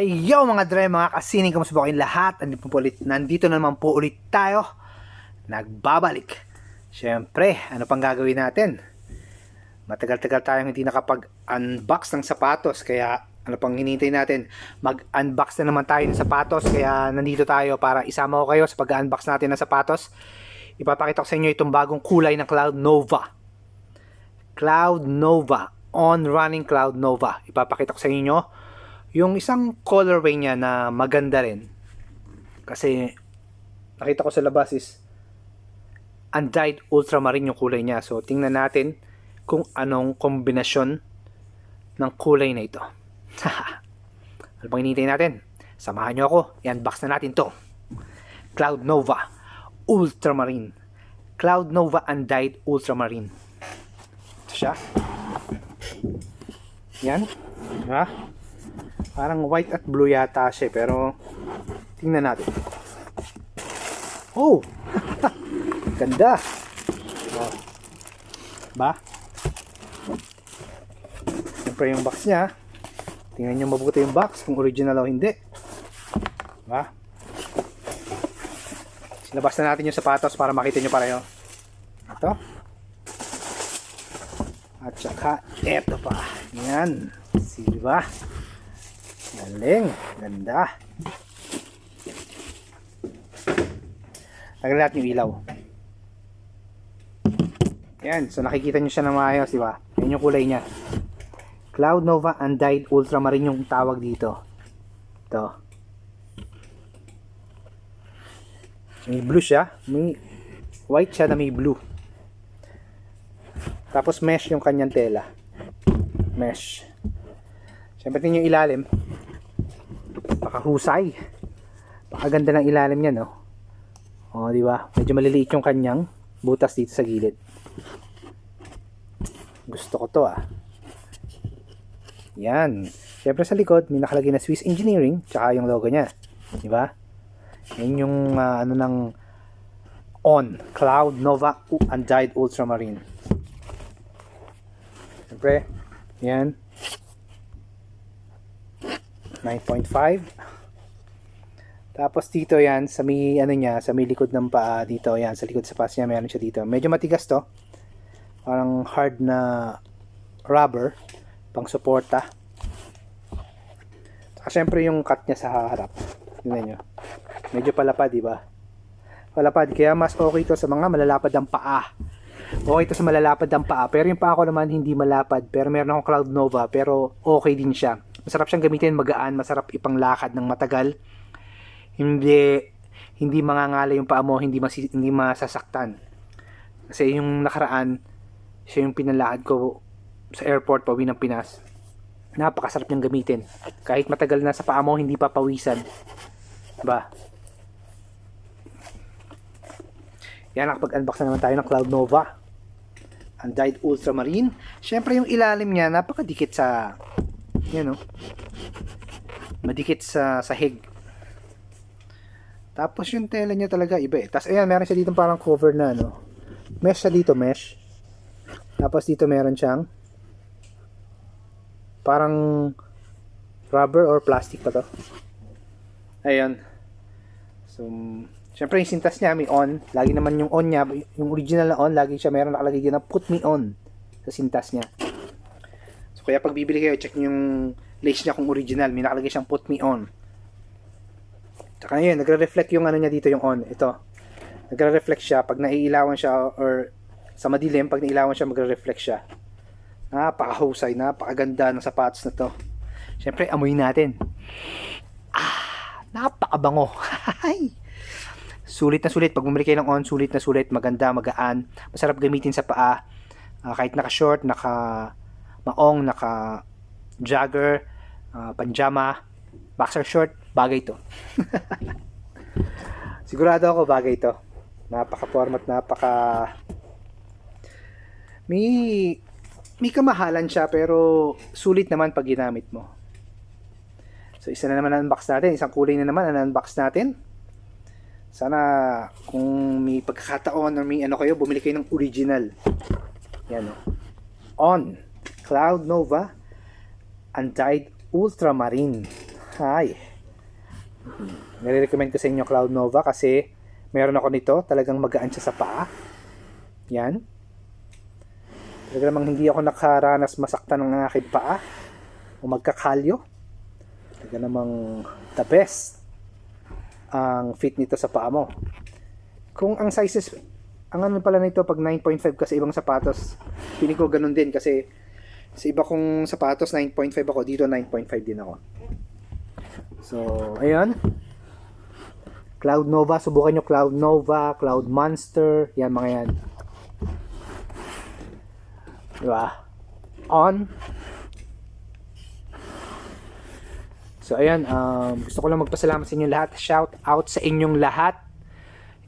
Hey yo mga dre, mga kasining, kamusta po kayong lahat? Nandito na naman po ulit tayo. Nagbabalik. Siyempre, ano pang gagawin natin? Matagal-tagal tayong hindi nakapag-unbox ng sapatos. Kaya ano pang hinihintay natin? Mag-unbox na naman tayo ng sapatos. Kaya nandito tayo para isama ko kayo sa pag-unbox natin ng sapatos. Ipapakita ko sa inyo itong bagong kulay ng Cloud Nova. Cloud Nova. On-running Cloud Nova. Ipapakita ko sa inyo yung isang colorway niya na maganda rin. Kasi nakita ko sa labas is undyed ultramarine yung kulay niya. So tingnan natin kung anong kombinasyon ng kulay na ito. Ano pang hinihintay natin? Samahan nyo ako. I-unbox na natin to. Cloud Nova Ultramarine. Cloud Nova Undyed Ultramarine. Ito siya. Yan. Ha? Parang white at blue yata siya, pero tingnan natin. Oh! Ganda! Oh. Ba? Siyempre yung box niya. Tingnan nyo mabuti yung box kung original o hindi. Ba? Silabas na natin yung sapatos para makita nyo pareho. Ito. At saka eto pa. Yan. Diba? Galing, ganda. Tagal natin yung ilaw. Yan, so nakikita nyo siya na maayos, diba? Yan yung kulay niya. Cloud Nova Undyed Ultramarine yung tawag dito. Ito. May blue siya. May white siya na may blue. Tapos mesh yung kanyang tela. Mesh. Siyempre tingnan yung ilalim. Pakahusay. Pakaganda ng ilalim niya, no? O, di ba? Medyo maliliit yung kanyang butas dito sa gilid. Gusto ko to, ah. Yan. Siyempre sa likod, may nakalagay na Swiss Engineering, tsaka yung logo niya. Di ba? Yan yung ano ng On Cloud Nova Undyed Ultramarine. Siyempre, yan. 9.5. Tapos dito yan sa may ano niya, sa may likod ng paa dito, yan sa likod sa pas niya meron siya dito. Medyo matigas to. Parang hard na rubber pang suporta. Saka syempre yung cut niya sa harap. Tingnan niyo. Medyo palapad, di ba? Palapad, kaya mas okay to sa mga malalapad ang paa. Okay to sa malalapad ang paa, pero yung paa ko naman hindi malapad, pero meron akong Cloud Nova, pero okay din siya. Masarap siyang gamitin, magaan, masarap ipanglakad ng matagal. Hindi mangangala yung paa mo, hindi masasaktan. Kasi yung nakaraan, siya yung pinalakad ko sa airport pauwi ng Pinas. Napakasarap niyang gamitin. Kahit matagal na sa paa mo, hindi papawisan. Diba? Yan, nakapag-unbox na naman tayo ng Cloud Nova Undyed Ultramarine. Siyempre yung ilalim niya, napakadikit sa yan, no? Madikit sa sahig. Tapos yung tela niya talaga iba eh. Tapos ayan, meron siya dito parang cover na, no? Mesh siya dito, mesh. Tapos dito meron siyang parang rubber or plastic pa to. Ayun. So, syempre yung sintas niya may on. Lagi naman yung on niya, yung original na on, lagi siya meron nakalagay dyan na put me on sa sintas niya. Kaya pag bibili kayo, check nyo yung lace niya kung original. May nakalagay siyang put me on. Tsaka yun, nagre-reflect yung ano niya dito, yung on. Ito. Nagre-reflect siya. Pag naiilawan siya or sa madilim, pag naiilawan siya, magre-reflect siya. Napakahusay, napakaganda ng sapatos na to. Siyempre, amoy natin. Napakabango. Sulit na sulit. Pag bumili kayo ng on, sulit na sulit. Maganda, magaan. Masarap gamitin sa paa. Kahit naka-short, maong, naka-jogger, panjama, boxer short, bagay to. Sigurado ako bagay to. Napaka-format, may kamahalan siya, pero sulit naman pag ginamit mo. So, isa na naman na-unbox natin. Isang kulay na naman na-unbox natin. Sana kung may pagkakataon or may ano kayo, bumili kayo ng original. Yan, no? On Cloud Nova Undyed Ultramarine. Hi. Nire-recommend ko sa inyo Cloud Nova kasi meron ako nito. Talagang magaan siya sa paa. Yan. Talaga namang hindi ako nakaranas masaktan ng aking paa o magkakalyo. Talaga namang the best ang fit nito sa paa mo. Kung ang sizes, ang ano pala nito pag 9.5 kasi ibang sapatos, piling ko ganun din kasi sa iba kong sapatos 9.5 ako, dito 9.5 din ako. So, ayun. Cloud Nova, subukan nyo Cloud Nova, Cloud Monster, yan mga yan. Diba? On. So, ayan, gusto ko lang magpasalamat sa inyong lahat. Shout out sa inyong lahat.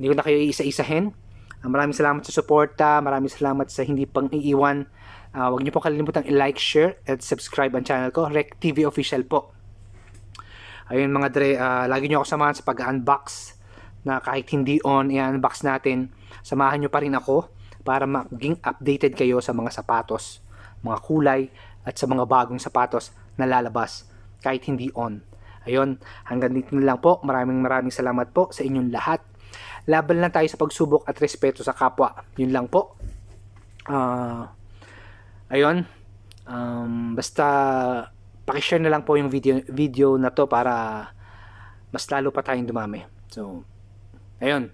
Hindi ko na kayo iisa-isahin. Maraming salamat sa suporta, maraming salamat sa hindi pang iiwan. Huwag niyo po kalilimutang i-like, share, at subscribe ang channel ko, Rec TV Official po. Ayun mga dre, lagi niyo ako samahan sa pag-unbox na kahit hindi on, i-unbox natin. Samahan niyo pa rin ako para maging updated kayo sa mga sapatos, mga kulay, at sa mga bagong sapatos na lalabas kahit hindi on. Ayun, hanggang dito na lang po. Maraming salamat po sa inyong lahat. Laban lang tayo sa pagsubok at respeto sa kapwa. Yun lang po. Ayun, basta pakishare na lang po yung video na to para mas lalo pa tayong dumami. So, ayun,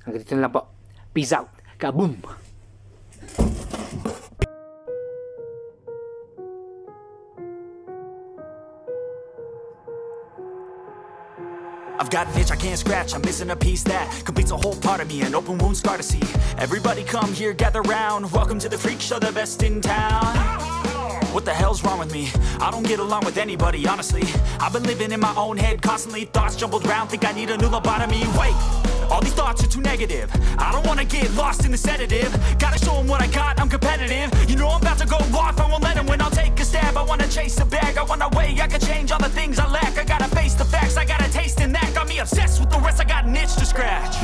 hanggang dito na lang po. Peace out. Kaboom! I've got an itch I can't scratch, I'm missing a piece that completes a whole part of me, an open wound scar to see. Everybody come here, gather round, welcome to the freak show, the best in town. What the hell's wrong with me? I don't get along with anybody, honestly. I've been living in my own head constantly, thoughts jumbled round, think I need a new lobotomy. Wait, all these thoughts are too negative. I don't wanna get lost in the sedative. Gotta show them what I got, I'm competitive. You know I'm about to go off, I won't let them win, I'll take a stab. I wanna chase the bag, I wanna weigh, I can change all the things I lack. I gotta face the facts, I got a taste in that. Got me obsessed with the rest, I got an itch to scratch.